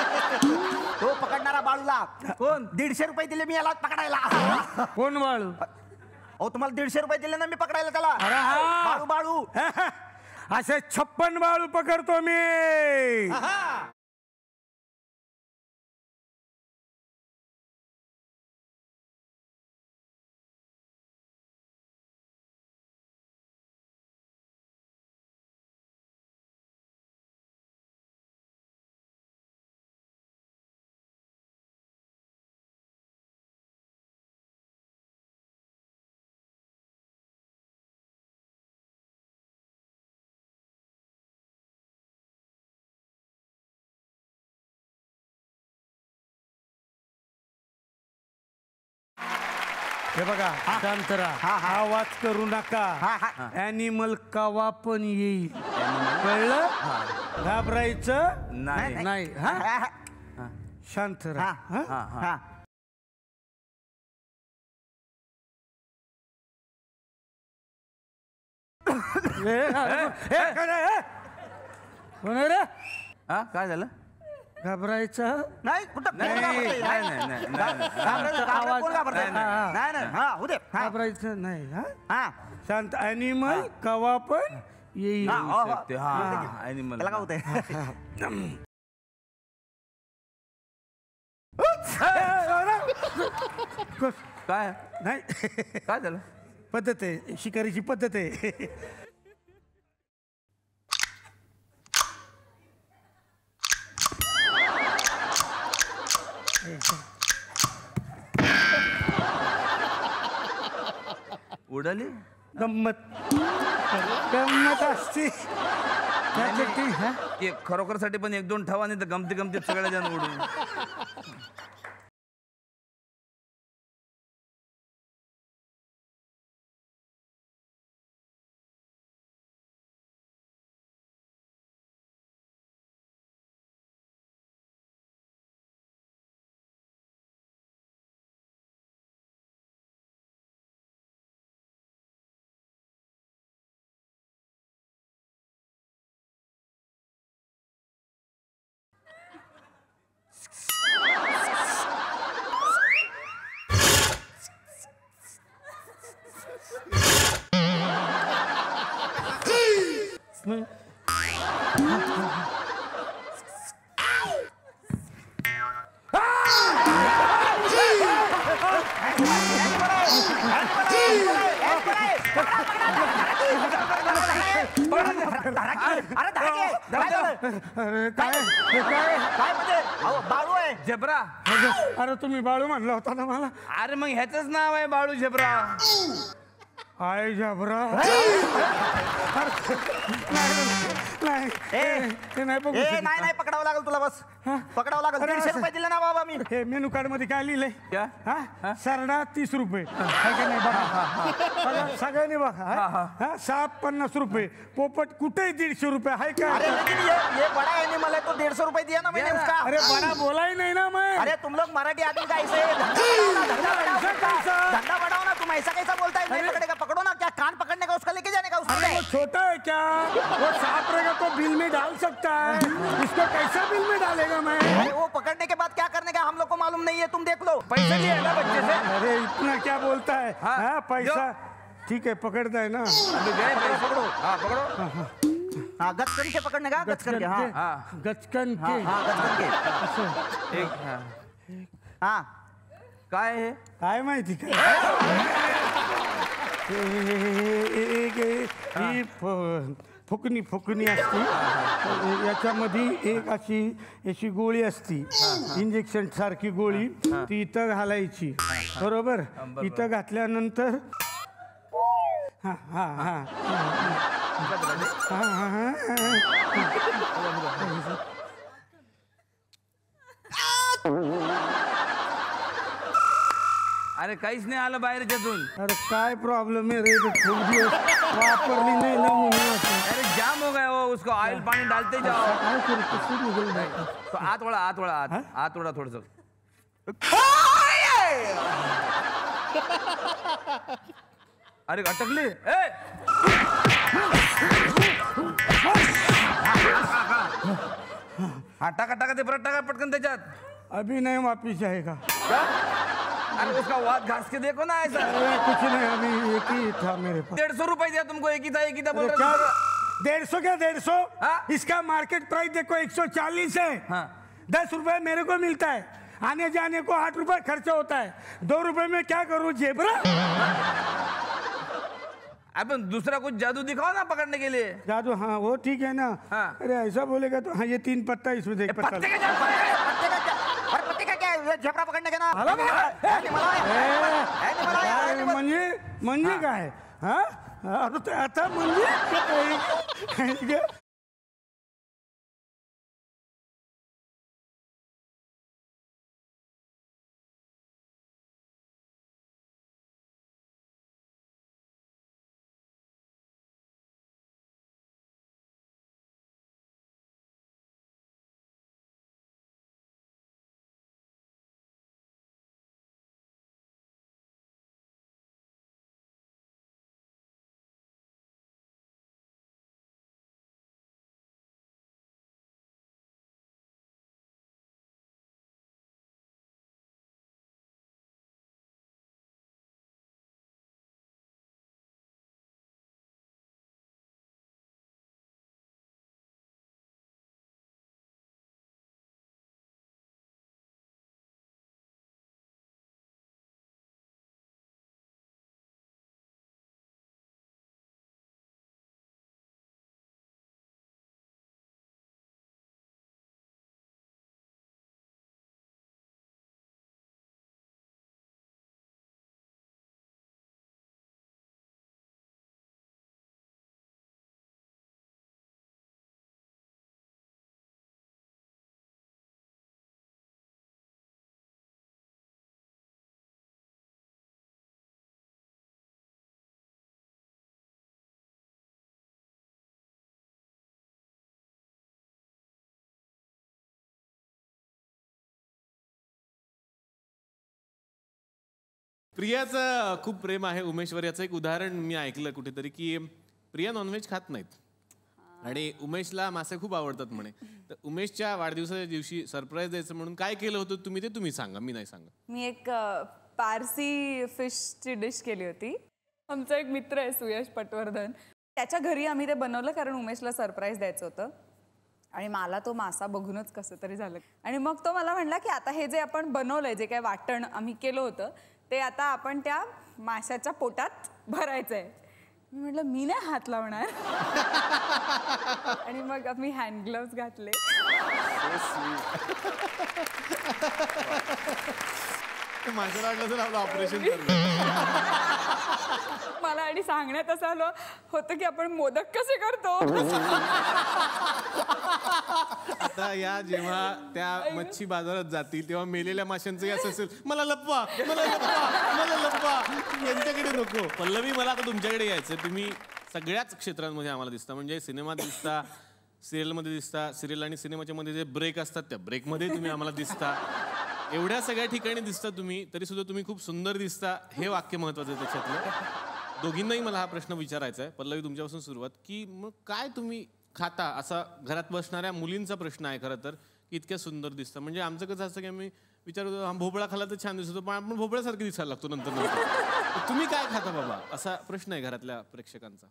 तो पकडणारा बाळूला कोण? 150 रुपये दिले मी याला पकडायला. कोण बाळू? अहो तुम्हाला 150 रुपये दिले ना मी पकडायला त्याला. अरे हा. बाळू असे 56 बाळू पकडतो मी. हे बघा शांत राहा, आवाज करू नका. ॲनिमल कवा पण येईल, कळलं? घाबरायचं नाही. हा शांत राहा. काय झालं? घाबरायचं नाही. कुठं घाबरायचं नाही. हा शांत. ॲनिमल कवा पण येईल. ॲनिमल त्याला काय होतंय? काय नाही. काय झालं? पद्धत आहे, शिकारीची पद्धत आहे. उडाली गंमत असते त्यासाठी. खरोखर साठी पण 1-2 ठेवा, नाही तर गमतीत सगळ्या जण उडून. अरे काय म्हणजे बाळू आहे झेब्रा. अरे तुम्ही बाळू म्हणला होता ना मला. अरे मग ह्याचंच नाव आहे बाळू झेब्रा. आय जबरा. नाही नाही पकडावं लागेल तुला. बस पकडावं लागेल. 150 रुपये दिले ना बाबा मी. हे मेनू कार्ड मध्ये काय लिहिलंय? क्या? हा सरडा 30 रुपये. आहे का नाही बघा सगळ्यांनी बघा. साप 50 रुपये. पोपट कुठे 150 रुपये आहे का? अरे लेकिन ये बड़ा एनिमल है तो 150 रुपए दिया ना मैंने उसका. अरे बड़ा बोला ही नहीं ना मैं. अरे तुम लोग मराठी आदमी का ऐसे धंधा बढ़ाओ ना. तुम ऐसा कैसा बोलता है? नहीं पकड़ेगा. पकड़ो ना. क्या कान पकड़ने का उसका लेके जाने का उसका? अरे वो छोटा है क्या? वो सांप रहेगा तो बिल में डाल सकता है. इसको कैसा बिल में डालेगा मैं? अरे वो पकड़ने के बाद क्या करने का हम लोग को मालूम नहीं है. तुम देख लो. पैसे लिए ना बच्चे से. अरे इतना क्या बोलता है? हाँ पैसा ठीक है पकड़ता है ना. अभी गए पैसे. पकड़ो. हाँ पकड़ो. हाँ गचकन के पकड़ने का. गचकन के. हाँ गचकन के. हाँ गचकन के. एक. हाँ काय आहे? काय माहिती काय? ही फुकणी असती. याच्यामध्ये एक अशी गोळी असती. इंजेक्शन सारखी गोळी. ती इथं घालायची. बरोबर. इथं घातल्यानंतर हा हा हा अरे काहीच नाही आलं बाहेर त्यातून. अरे काय प्रॉब्लेम है रे? खूप दिवस वापरली नाही ना म्हणून. अरे जाम हो गया वो. उसको ऑयल पानी डालते जाओ. काय करू? कसं निघेल? तो आत वळा थोडस. अरे अटकली. हा टाका ते परत टाका पटकन त्याच्यात. अभी नहीं वापिस जाएगा. अरे उसका वाद घास के देखो ना ऐसा. अरे कुछ नहीं अभी एक ही था मेरे पास. 150 रुपए दिया तुमको. एक ही था बोल अरे रहा क्या था. 150 क्या 150? हाँ? इसका मार्केट प्राइस देखो 140 है. हाँ. 10 रुपए मेरे को मिलता है. आने जाने को 8 रुपए खर्चा होता है. 2 रुपए में क्या करूं जेबरा? अपन दूसरा कुछ जादू दिखाओ ना पकड़ने के लिए. जादू हाँ वो ठीक है ना. हाँ. अरे ऐसा बोलेगा तो हाँ ये 3 पत्ता इसमें देख पत्ता. पत्ते का क्या है? झपरा पकड़ने का ना. म्हणजे काय? हा आता म्हणजे प्रियाचं खूप प्रेम आहे उमेशवर. याचं एक उदाहरण मी ऐकलं कुठेतरी की प्रिया नॉनव्हेज खात नाहीत आणि उमेशला मासे खूप आवडतात म्हणे. तर उमेशच्या वाढदिवसाच्या दिवशी सरप्राईज द्यायचं म्हणून काय केलं होतं तुम्ही ते तुम्ही सांगा. मी नाही सांगा. मी एक पारसी फिशची डिश केली होती. आमचा एक मित्र आहे सुयश पटवर्धन. त्याच्या घरी आम्ही ते बनवलं कारण उमेशला सरप्राईज द्यायचं होतं. आणि मला तो मासा बघूनच कसं तरी झालं. आणि मग तो मला म्हणला की आता हे जे आपण बनवलंय जे काय वाटण आम्ही केलं होतं ते आता आपण त्या माशाच्या पोटात भरायचं आहे. मी म्हटलं मी नाही हात लावणार. आणि मग मी हँड ग्लोव्स घातले. माझ्या वाटलं तर आपलं ऑपरेशन मला आणि सांगण्यात असं आलं होतं की आपण मोदक कसे करतो. आता या जेव्हा त्या मच्छी बाजारात जातील तेव्हा मेलेल्या माशांचं असं असेल, मला लपवा, मला लपवा, मला लपवा, यांच्याकडे नको. पल्लवी, मला आता तुमच्याकडे यायचं. तुम्ही सगळ्याच क्षेत्रांमध्ये आम्हाला दिसता, म्हणजे सिनेमात दिसता, सिरियलमध्ये दिसता, सिरियल आणि सिनेमाच्या मध्ये जे ब्रेक असतात त्या ब्रेकमध्ये तुम्ही आम्हाला दिसता, एवढ्या सगळ्या ठिकाणी दिसता तुम्ही, तरी सुद्धा तुम्ही खूप सुंदर दिसता. हे वाक्य महत्वाचं आहे त्याच्यातलं. दोघींनाही मला हा प्रश्न विचारायचा आहे. पल्लवी, तुमच्यापासून सुरुवात, की मग काय तुम्ही खाता, असा घरात बसणाऱ्या मुलींचा प्रश्न आहे खरं तर, की इतक्या सुंदर दिसतं. म्हणजे आमचं कसं असतं की आम्ही विचारतो, हा भोपळा खाला तर छान दिसतो, पण आपण भोपळ्यासारखे दिसायला लागतो नंतर. तुम्ही काय खाता बाबा, असा प्रश्न आहे घरातल्या प्रेक्षकांचा.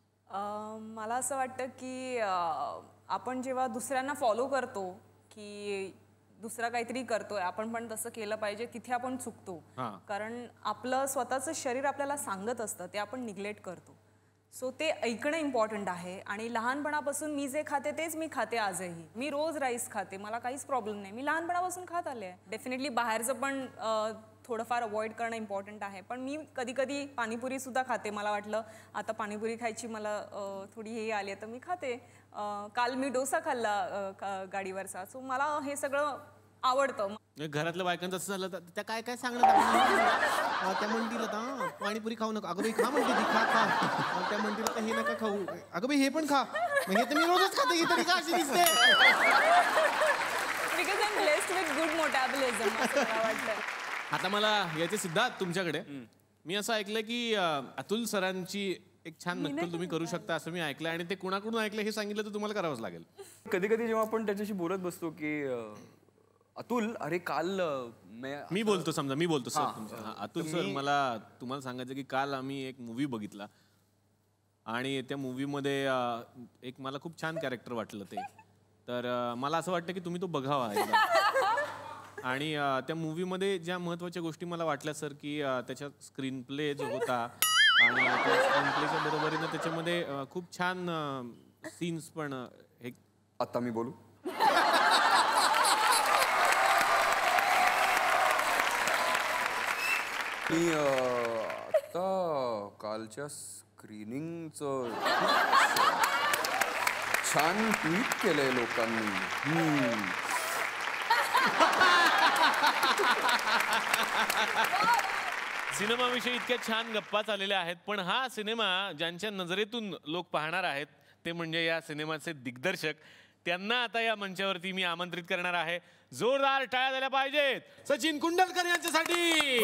मला असं वाटतं की आपण जेव्हा दुसऱ्यांना फॉलो करतो की दुसरा काहीतरी करतोय, आपण पण तसं केलं पाहिजे, तिथे आपण चुकतो. कारण आपलं स्वतःचं शरीर आपल्याला सांगत असतं, ते आपण निग्लेक्ट करतो. सो ते ऐकणं इम्पॉर्टंट आहे. आणि लहानपणापासून मी जे खाते तेच मी खाते आजही. मी रोज राईस खाते, मला काहीच प्रॉब्लेम नाही. मी लहानपणापासून खात आले आहे. डेफिनेटली बाहेरचं पण थोडंफार अवॉइड करणं इम्पॉर्टंट आहे. पण मी कधी कधी पाणीपुरीसुद्धा खाते. मला वाटलं आता पाणीपुरी खायची मला थोडी हे आली आहे तर मी खाते. काल मी डोसा खाल्ला गाडीवरचा. सो मला हे सगळं आवडतं. घरातल्या बायकांचं असं झालं तर त्या काय काय सांगणार, त्या म्हणतील आता पाणीपुरी खाऊ नका, अगं बाई खा म्हणते ती, खा खा. त्या म्हणतील आता हे नका खाऊ, अगं बाई हे पण खा, हे तर मी रोजच खाते, ही तरी का अशी दिसते. Because I am blessed with good metabolism असं मला वाटतं. आता मला याचे सिद्धार्थ तुमच्याकडे, मी असं ऐकलं की अतुल सरांची एक छान नक्कल तुम्ही करू शकता असं मी ऐकलं, आणि ते कुणाकडून ऐकलं हे सांगितलं तर तुम्हाला करावंच लागेल. कधी कधी जेव्हा आपण त्याच्याशी बोलत बसतो की अतुल, अरे काल मी बोलतो, समजा मी बोलतो सर तुमच्या, अतुल सर मला तुम्हाला सांगायचं की काल आम्ही एक मूवी बघितला आणि त्या मूवीमध्ये एक मला खूप छान कॅरेक्टर वाटलं ते, तर मला असं वाटतं की तुम्ही तो बघावा एकदा. आणि त्या मूवीमध्ये ज्या महत्त्वाच्या गोष्टी मला वाटल्या सर, की त्याच्या स्क्रीन प्ले जो होता आणि त्या स्क्रीन प्लेच्या बरोबरीनं त्याच्यामध्ये खूप छान सीन्स पण हे. आता मी बोलू, मी आता कालच्या स्क्रीनिंगचं छान ट्वीट केलंय लोकांनी. सिनेमाविषयी इतक्या छान गप्पा चाललेल्या आहेत, पण हा सिनेमा ज्यांच्या नजरेतून लोक पाहणार आहेत ते म्हणजे या सिनेमाचे दिग्दर्शक. त्यांना आता या मंचावरती मी आमंत्रित करणार आहे. जोरदार टाळ्या झाल्या पाहिजेत सचिन कुंडलकर यांच्यासाठी.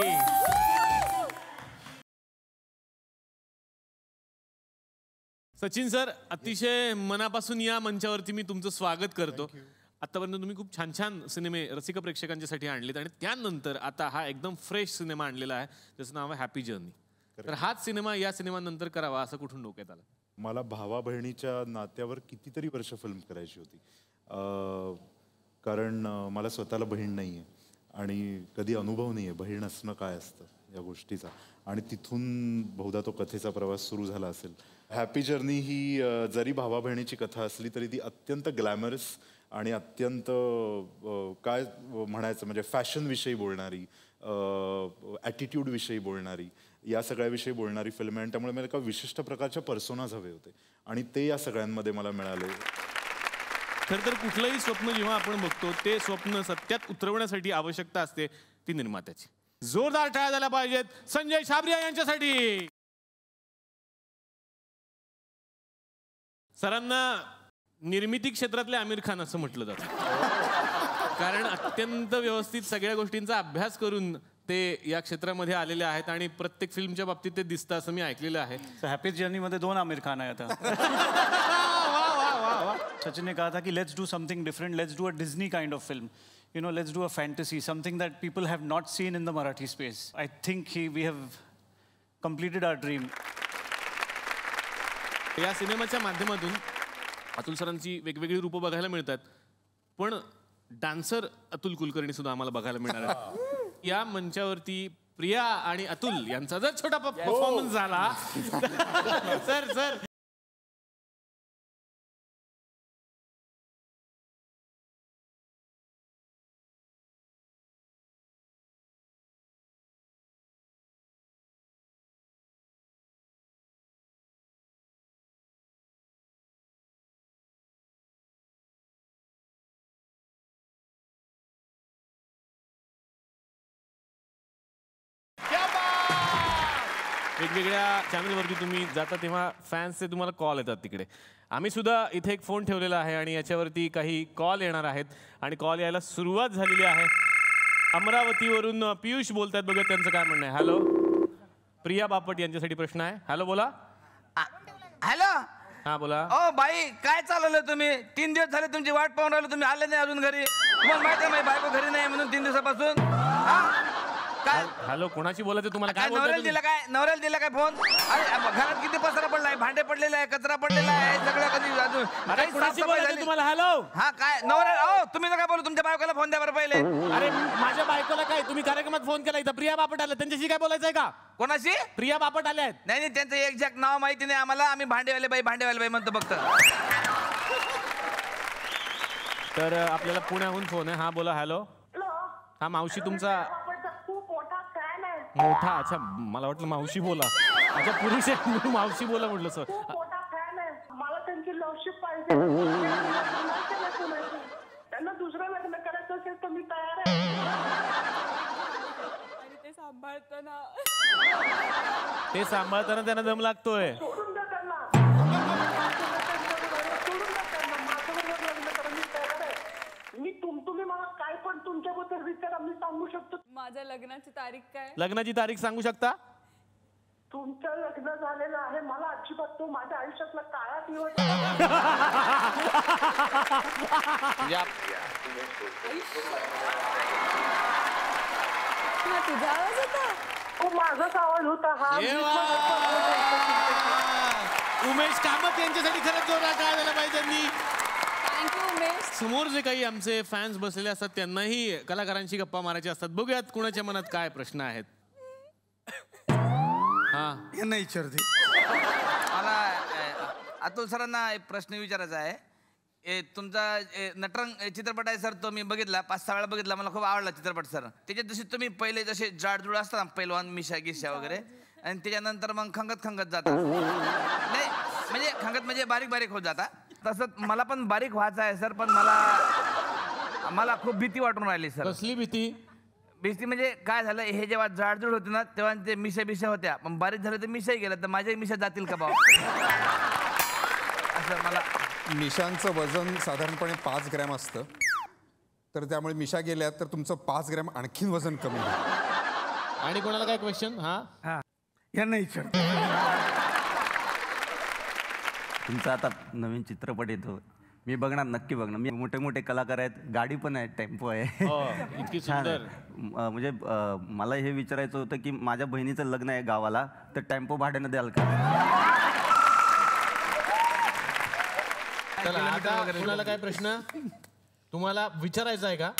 सचिन सर, अतिशय मनापासून या मंचावरती मी तुमचं स्वागत करतो. आतापर्यंत तुम्ही खूप छान छान सिनेमे रसिक प्रेक्षकांच्यासाठी आणलेत आणि त्यानंतर आता हा एकदम फ्रेश सिनेमा आणलेला आहे ज्याचं नाव आहे हॅपी जर्नी. तर हाच सिनेमा या सिनेमानंतर करावा असं कुठून डोक्यात आलं? मला भावा बहिणीच्या नात्यावर कितीतरी वर्ष फिल्म करायची होती, कारण मला स्वतःला बहीण नाही आहे आणि कधी अनुभव नाही आहे बहीण असणं काय असतं या गोष्टीचा, आणि तिथून बहुधा तो कथेचा प्रवास सुरू झाला असेल. हॅपी जर्नी ही जरी भावा बहिणीची कथा असली तरी ती अत्यंत ग्लॅमरस आणि अत्यंत काय म्हणायचं म्हणजे फॅशनविषयी बोलणारी, ॲटिट्यूडविषयी बोलणारी, या सगळ्याविषयी बोलणारी फिल्म आहे. आणि त्यामुळे मला एका विशिष्ट प्रकारच्या पर्सोनाज हवे होते आणि ते या सगळ्यांमध्ये मला मिळाले. खरं तर कुठलंही स्वप्न जेव्हा आपण बघतो ते स्वप्न सत्यात उतरवण्यासाठी आवश्यकता असते ती निर्मात्याची. जोरदार टाळ्या झाल्या पाहिजेत संजय शाबरिया यांच्यासाठी. सरांना निर्मिती क्षेत्रातले आमिर खान असं म्हटलं जातं, कारण अत्यंत व्यवस्थित सगळ्या गोष्टींचा अभ्यास करून ते या क्षेत्रामध्ये आलेले आहेत आणि प्रत्येक फिल्मच्या बाबतीत ते दिसतं असं मी ऐकलेलं आहे. हॅपी जर्नीमध्ये 2 आमिर खान आहे आता. सचिन ने कहा था कि let's do something different, let's do a Disney kind of film, you know, let's do a fantasy, something that people have not seen in the Marathi space. I think we have completed our dream. या सिनेमाच्या माध्यमातून अतुल सरांची वेगवेगळी रूपं बघायला मिळतात, पण dancer Atul Kulkarni सुद्धा आम्हाला बघायला मिळणार आहे. या मंचावरती प्रिया आणि अतुल यांचा जर छोटा परफॉर्मन्स झाला सर वेगवेगळ्या चॅनलवरती तुम्ही जाता तेव्हा फॅन्सचे तुम्हाला कॉल येतात तिकडे. आम्ही सुद्धा इथे एक फोन ठेवलेला आहे आणि याच्यावरती काही कॉल येणार आहेत आणि कॉल यायला सुरुवात झालेली आहे. अमरावतीवरून पियुष बोलतात, बघा त्यांचं काय म्हणणं आहे. हॅलो, प्रिया बापट यांच्यासाठी प्रश्न आहे. हॅलो, बोला. हॅलो. हा बोला. ओ बाई, काय चालवलं तुम्ही? 3 दिवस झाले तुमची वाट पाहून राहिलो, तुम्ही आले नाही अजून घरी. तुम्हाला माहिती आहे माझी बायको घरी नाही म्हणून 3 दिवसापासून. काय हॅलो, कोणाशी बोलायचं तुम्हाला? काय नवऱ्याला दिला काय? नवऱ्याला दिला काय फोन? अरे घरात किती पसरा पडलाय, भांडे पडलेले आहे, कचरा पडलेला आहे, सगळं कधी अजून कोणाशी बोलायचं तुम्हाला? हॅलो. हा काय नवऱ्या, तुम्ही काय बोलू? तुमच्या बायकोला फोन द्या बरं पहिले. अरे माझ्या बायकोला काय, तुम्ही कार्यक्रमात फोन केला, इथं प्रिया बापट आल्या, त्यांच्याशी काय बोलायचंय का? कोणाशी? प्रिया बापट आल्या आहेत. नाही त्यांचं एक्झॅक्ट नाव माहिती नाही आम्हाला, आम्ही भांडेवाले बाई म्हणतो फक्त. तर आपल्याला पुण्याहून फोन आहे. हा बोला. हॅलो. हा मावशी तुमचा मोठा. अच्छा, मला वाटलं मावशी बोला. अच्छा, पुरुष आहे, मावशी बोला म्हटलं. सर मला त्यांची लवशिप पाहिजे. त्यांना दुसरं लग्न करायचं असेल तर मी तयार आहे. आणि ते सांभाळताना त्यांना दम लागतोय. सोडून द्या त्यांना. तुम्ही मला काय पण तुमच्याबद्दल विचारा, मी सांगू शकतो. माझ्या लग्नाची तारीख काय? लग्नाची तारीख सांगू शकता? तुमचं लग्न झालेलं आहे. मला अजिबात तो माझ्या आयुष्यातला काळा दिवस. तुझा आवाज होता? तो माझाच आवाज होता. हा उमेश कामत यांच्यासाठी खरंच जोरदार काय झालं पाहिजे त्यांनी. थँक्यू उमेश. समोर जे काही आमचे फॅन्स बसलेले असतात त्यांनाही कलाकारांशी गप्पा मारायच्या असतात. बघूयात कुणाच्या मनात काय प्रश्न आहेत. हा, यांना विचारते. मला अतुल सरांना एक प्रश्न विचारायचा आहे. तुमचा नटरंग चित्रपट आहे सर, तो मी बघितला, 5-6 वेळा बघितला. मला खूप आवडला चित्रपट सर. त्याच्यात जसे तुम्ही पहिले जसे जाडजूड असतात ना, पैलवान मिशा गिशा वगैरे, आणि त्याच्यानंतर मग खंगत जाता. नाही म्हणजे खंगत म्हणजे बारीक होत जाता. तसं मला पण बारीक व्हायचं आहे सर, पण मला खूप भीती वाटून राहिली सर. कसली भीती? भीती म्हणजे काय झालं, हे जेव्हा जाडजूड होते ना तेव्हा ते मिशा होत्या, पण बारीक झालं तर मिशाही गेलं, तर माझ्याही मिशा जातील का भाऊ? असं मला. मिशांचं वजन साधारणपणे 5 ग्रॅम असतं, तर त्यामुळे मिशा गेल्या तर तुमचं 5 ग्रॅम आणखीन वजन कमी होईल. आणि कोणाला काय क्वेश्चन? हा, यांना विचार. तुमचा आता नवीन चित्रपट येतो, मी बघणार, नक्की बघणार. मी मोठे कलाकार आहेत, गाडी पण आहे, टेम्पो आहे. इतकी छान सुंदर. आहे. म्हणजे मला हे विचारायचं होतं की माझ्या बहिणीचं लग्न आहे गावाला, तर टेम्पो भाड्यानं द्याल का? चला, आता कुणाला काय प्रश्न तुम्हाला विचारायचा आहे का?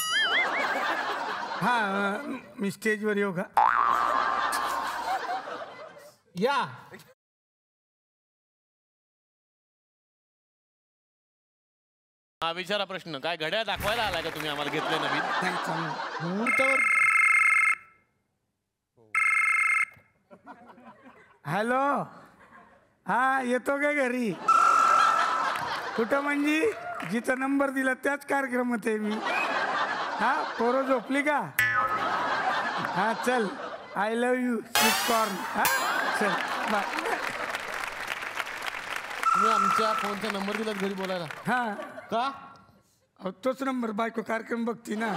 हा, मी स्टेजवर येऊ का? या. हा, विचारा प्रश्न. काय घड्याळ दाखवायला आलाय का तुम्ही आम्हाला? घेतलंय नवीन मुहूर्तावर. हॅलो. हा, येतो का घरी? कुठं म्हणजे? जिथं नंबर दिला त्याच कार्यक्रमात आहे मी. हा, पोरं झोपली का? हा, चल. I love you sweet corn. हा, चल बाय. तुम्ही आमच्या फोनचा नंबर दिलात घरी बोलायला? हा. का? तोच नंबर, बायको कार्यक्रम बघती ना.